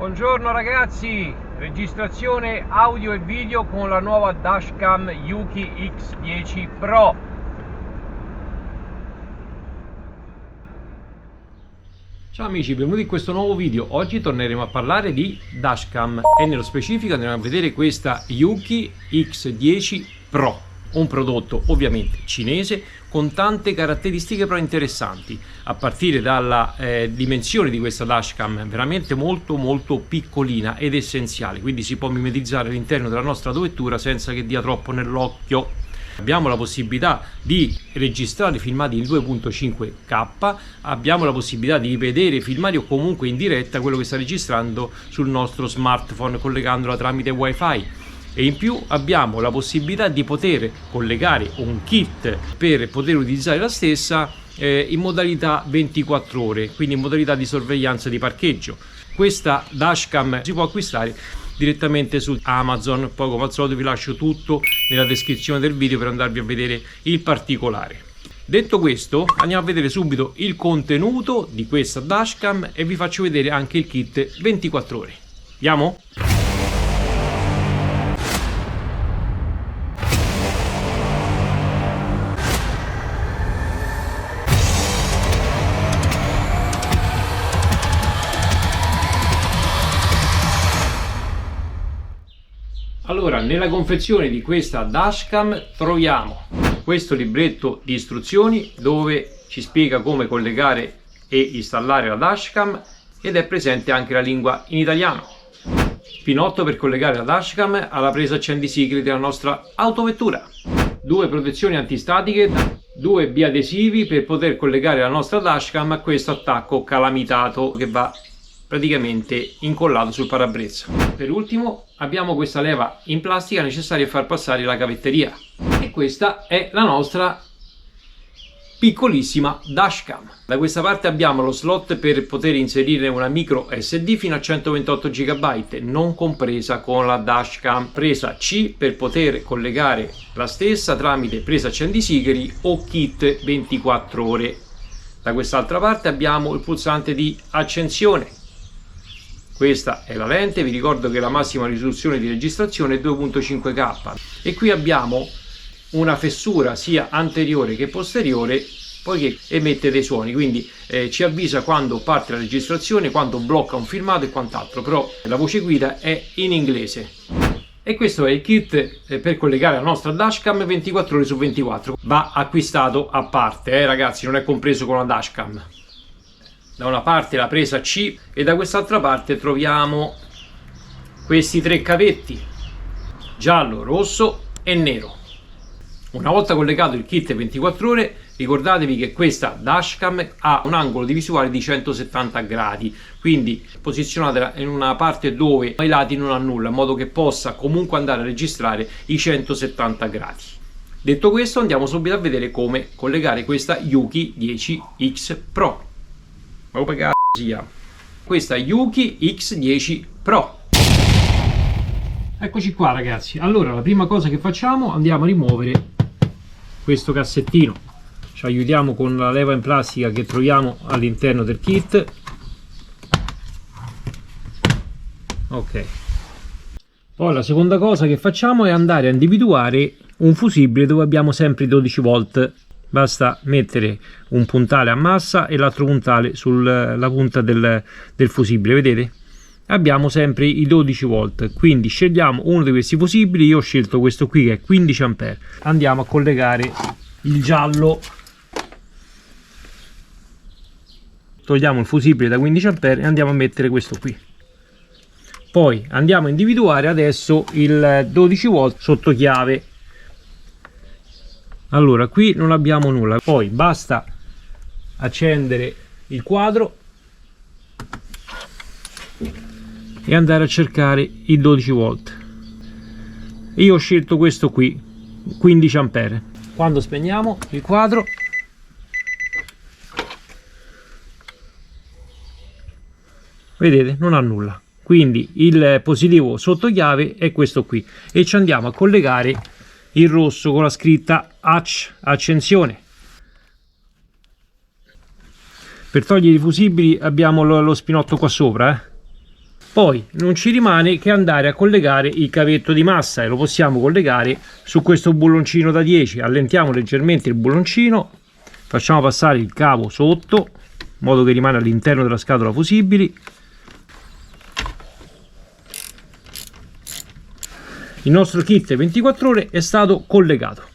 Buongiorno ragazzi, registrazione audio e video con la nuova dashcam Yuki X10 Pro. Ciao amici, benvenuti in questo nuovo video. Oggi torneremo a parlare di dashcam e nello specifico andremo a vedere questa Yuki X10 Pro, un prodotto ovviamente cinese con tante caratteristiche però interessanti, a partire dalla dimensione di questa dashcam, veramente molto piccolina ed essenziale, quindi si può mimetizzare all'interno della nostra autovettura senza che dia troppo nell'occhio. Abbiamo la possibilità di registrare filmati in 2.5K, abbiamo la possibilità di vedere filmati o comunque in diretta quello che sta registrando sul nostro smartphone collegandola tramite wifi. E in più abbiamo la possibilità di poter collegare un kit per poter utilizzare la stessa in modalità 24 ore, quindi in modalità di sorveglianza di parcheggio. Questa dashcam si può acquistare direttamente su Amazon, poi come al solito vi lascio tutto nella descrizione del video per andarvi a vedere il particolare. Detto questo, andiamo a vedere subito il contenuto di questa dashcam e vi faccio vedere anche il kit 24 ore. Andiamo? Allora, nella confezione di questa dashcam troviamo questo libretto di istruzioni dove ci spiega come collegare e installare la dashcam ed è presente anche la lingua in italiano. Pinotto per collegare la dashcam alla presa accendisigilli della nostra autovettura. 2 protezioni antistatiche, 2 biadesivi per poter collegare la nostra dashcam a questo attacco calamitato che va praticamente incollato sul parabrezza. Per ultimo abbiamo questa leva in plastica necessaria a far passare la cavetteria e questa è la nostra piccolissima dashcam. Da questa parte abbiamo lo slot per poter inserire una micro SD fino a 128 GB, non compresa con la dashcam. Presa C per poter collegare la stessa tramite presa accendisigari o kit 24 ore. Da quest'altra parte abbiamo il pulsante di accensione. Questa è la lente, vi ricordo che la massima risoluzione di registrazione è 2.5K e qui abbiamo una fessura sia anteriore che posteriore poiché emette dei suoni, quindi ci avvisa quando parte la registrazione, quando blocca un filmato e quant'altro, però la voce guida è in inglese. E questo è il kit per collegare la nostra dashcam 24 ore su 24, va acquistato a parte, ragazzi, non è compreso con la dashcam. Da una parte la presa C e da quest'altra parte troviamo questi 3 cavetti, giallo, rosso e nero. Una volta collegato il kit 24 ore, ricordatevi che questa dashcam ha un angolo di visuale di 170 gradi, quindi posizionatela in una parte dove ai lati non ha nulla, in modo che possa comunque andare a registrare i 170 gradi. Detto questo, andiamo subito a vedere come collegare questa Yuki 10X Pro. Questa Yuki X10 Pro. Eccoci qua ragazzi. Allora, la prima cosa che facciamo, andiamo a rimuovere questo cassettino. Ci aiutiamo con la leva in plastica che troviamo all'interno del kit. Ok. Poi la seconda cosa che facciamo è andare a individuare un fusibile dove abbiamo sempre i 12 volt. Basta mettere un puntale a massa e l'altro puntale sulla punta del fusibile, vedete? Abbiamo sempre i 12 volt, quindi scegliamo uno di questi fusibili. Io ho scelto questo qui che è 15 A. Andiamo a collegare il giallo. Togliamo il fusibile da 15 A e andiamo a mettere questo qui. Poi andiamo a individuare adesso il 12 volt sotto chiave. Allora, qui non abbiamo nulla, poi basta accendere il quadro e andare a cercare i 12 volt. Io ho scelto questo qui, 15 A. Quando spegniamo il quadro, vedete, non ha nulla. Quindi il positivo sotto chiave è questo qui e ci andiamo a collegare il rosso con la scritta accensione. Per togliere i fusibili abbiamo lo spinotto qua sopra, Poi non ci rimane che andare a collegare il cavetto di massa, e lo possiamo collegare su questo bulloncino da 10. Allentiamo leggermente il bulloncino, facciamo passare il cavo sotto in modo che rimane all'interno della scatola fusibili. Il nostro kit 24 ore è stato collegato.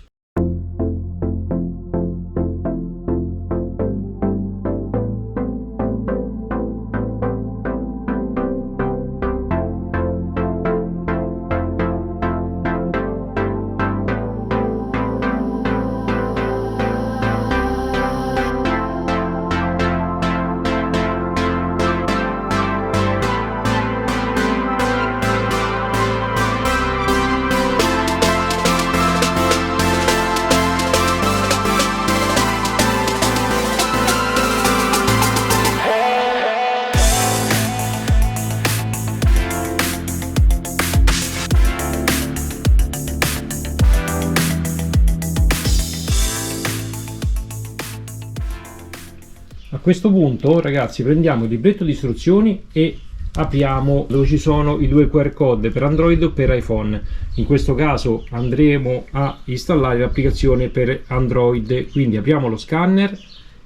A questo punto, ragazzi, prendiamo il libretto di istruzioni e apriamo dove ci sono i due QR code per Android o per iPhone. In questo caso andremo a installare l'applicazione per Android, quindi apriamo lo scanner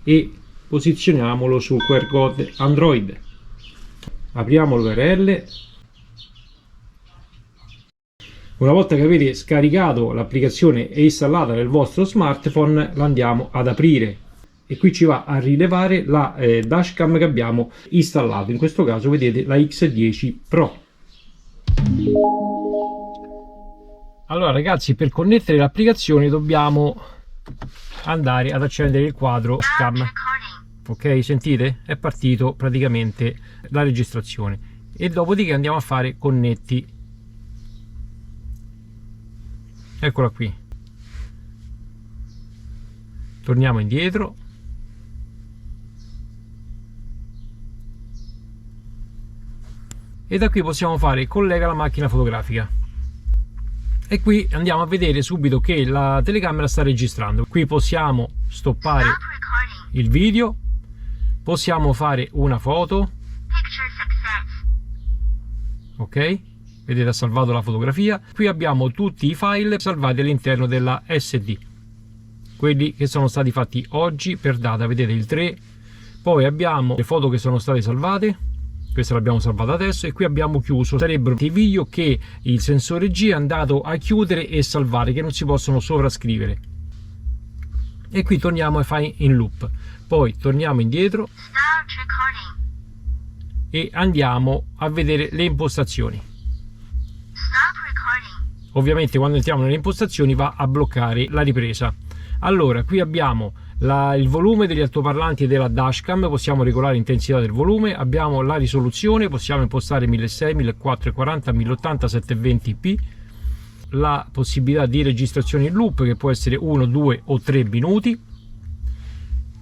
e posizioniamolo sul QR code Android. Apriamo l'URL. Una volta che avete scaricato l'applicazione e installata nel vostro smartphone, la andiamo ad aprire. E qui ci va a rilevare la dashcam che abbiamo installato, in questo caso vedete la X10 Pro. Allora ragazzi, per connettere l'applicazione dobbiamo andare ad accendere il quadro cam. Ok, sentite? È partito praticamente la registrazione e dopodiché andiamo a fare connetti. Eccola qui. Torniamo indietro. E da qui possiamo fare collega la macchina fotografica. E qui andiamo a vedere subito che la telecamera sta registrando. Qui possiamo stoppare il video, possiamo fare una foto. Ok, vedete ha salvato la fotografia. Qui abbiamo tutti i file salvati all'interno della SD, quelli che sono stati fatti oggi per data, vedete il 3. Poi abbiamo le foto che sono state salvate, questa l'abbiamo salvata adesso, e qui abbiamo chiuso. Sarebbero dei video che il sensore G è andato a chiudere e salvare, che non si possono sovrascrivere. E qui torniamo ai file in loop, poi torniamo indietro e andiamo a vedere le impostazioni. Ovviamente quando entriamo nelle impostazioni va a bloccare la ripresa. Allora qui abbiamo il volume degli altoparlanti e della dashcam, possiamo regolare l'intensità del volume, abbiamo la risoluzione, possiamo impostare 1600, 1440, 1080, 720p, la possibilità di registrazione in loop che può essere 1, 2 o 3 minuti,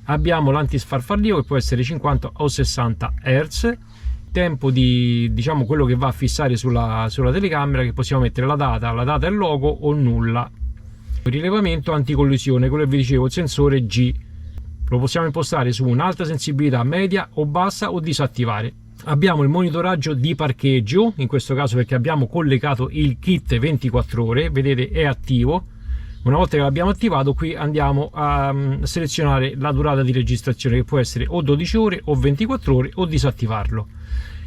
abbiamo l'antisfarfallio che può essere 50 o 60 Hz, tempo di, diciamo, quello che va a fissare sulla telecamera, che possiamo mettere la data e il logo o nulla. Rilevamento anticollisione, quello che vi dicevo, il sensore G lo possiamo impostare su un'alta sensibilità, media o bassa, o disattivare. Abbiamo il monitoraggio di parcheggio, in questo caso perché abbiamo collegato il kit 24 ore, vedete è attivo. Una volta che l'abbiamo attivato, qui andiamo a selezionare la durata di registrazione, che può essere o 12 ore o 24 ore, o disattivarlo.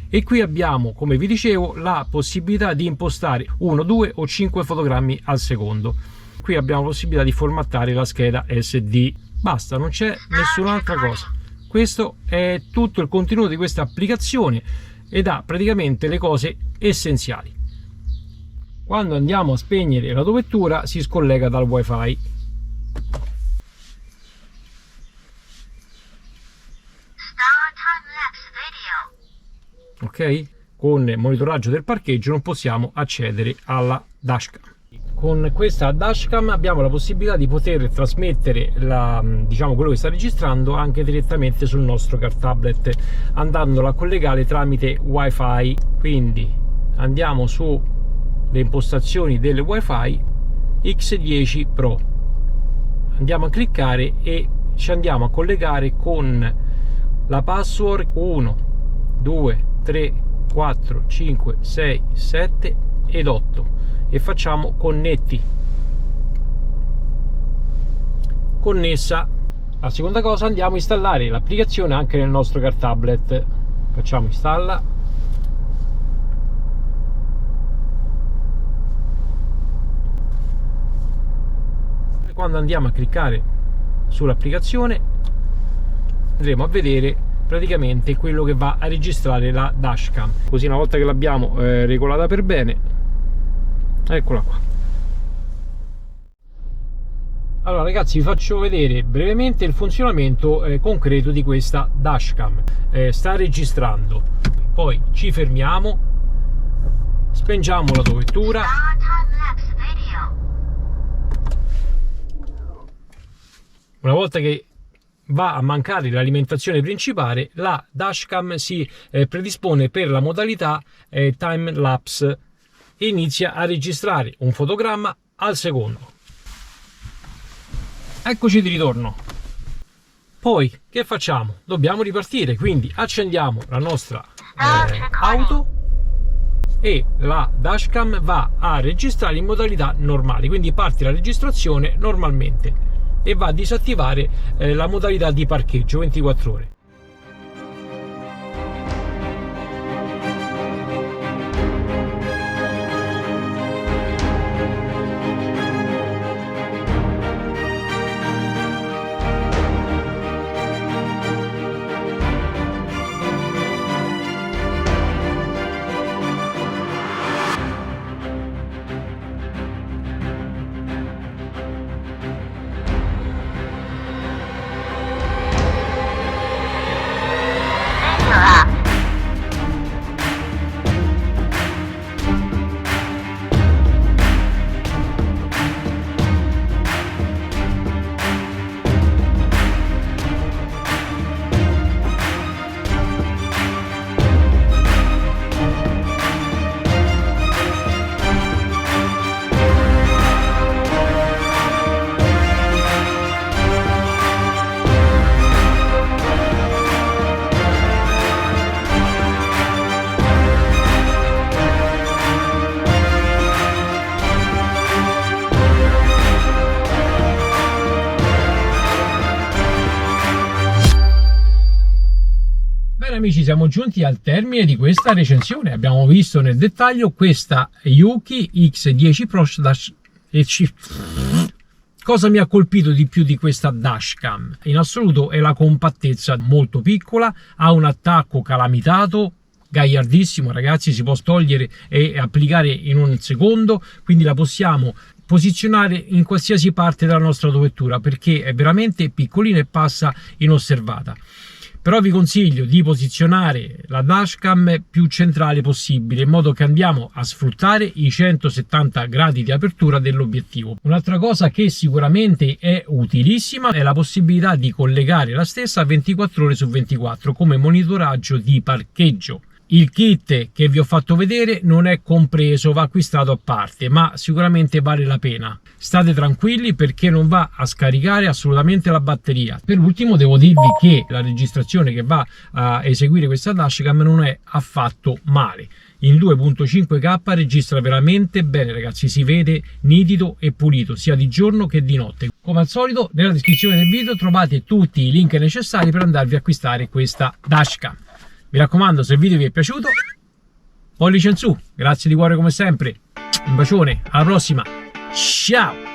E qui abbiamo, come vi dicevo, la possibilità di impostare 1, 2 o 5 fotogrammi al secondo. Qui abbiamo la possibilità di formattare la scheda SD. Basta, non c'è nessun'altra cosa. Questo è tutto il contenuto di questa applicazione ed ha praticamente le cose essenziali. Quando andiamo a spegnere l'autovettura si scollega dal wifi. Ok? Con il monitoraggio del parcheggio non possiamo accedere alla dashcam. Con questa dashcam abbiamo la possibilità di poter trasmettere diciamo quello che sta registrando anche direttamente sul nostro car tablet, andandolo a collegare tramite wifi. Quindi andiamo su le impostazioni del wifi X10 Pro, andiamo a cliccare e ci andiamo a collegare con la password 1 2 3 4, 5, 6, 7 ed 8 e facciamo connetti. Connessa. La seconda cosa, andiamo a installare l'applicazione anche nel nostro car tablet. Facciamo installa. Quando andiamo a cliccare sull'applicazione andremo a vedere praticamente quello che va a registrare la dashcam. Così una volta che l'abbiamo regolata per bene, eccola qua. Allora ragazzi, vi faccio vedere brevemente il funzionamento concreto di questa dashcam. Sta registrando, poi ci fermiamo, spengiamo la dovettura. Una volta che va a mancare l'alimentazione principale, la dashcam si predispone per la modalità time lapse e inizia a registrare un fotogramma al secondo. Eccoci di ritorno. Poi che facciamo? Dobbiamo ripartire, quindi accendiamo la nostra auto e la dashcam va a registrare in modalità normale, quindi parte la registrazione normalmente e va a disattivare la modalità di parcheggio 24 ore. Amici, siamo giunti al termine di questa recensione. Abbiamo visto nel dettaglio questa Juki X10 Pro Dash. Cosa mi ha colpito di più di questa dashcam? In assoluto è la compattezza, molto piccola, ha un attacco calamitato, gagliardissimo ragazzi, si può togliere e applicare in un secondo, quindi la possiamo posizionare in qualsiasi parte della nostra dovettura perché è veramente piccolina e passa inosservata. Però vi consiglio di posizionare la dashcam più centrale possibile in modo che andiamo a sfruttare i 170 gradi di apertura dell'obiettivo. Un'altra cosa che sicuramente è utilissima è la possibilità di collegare la stessa 24 ore su 24 come monitoraggio di parcheggio. Il kit che vi ho fatto vedere non è compreso, va acquistato a parte, ma sicuramente vale la pena. State tranquilli perché non va a scaricare assolutamente la batteria. Per ultimo devo dirvi che la registrazione che va a eseguire questa dashcam non è affatto male. In 2.5K registra veramente bene ragazzi, si vede nitido e pulito sia di giorno che di notte. Come al solito nella descrizione del video trovate tutti i link necessari per andarvi a acquistare questa dashcam. Mi raccomando, se il video vi è piaciuto, pollice in su, grazie di cuore come sempre, un bacione, alla prossima, ciao!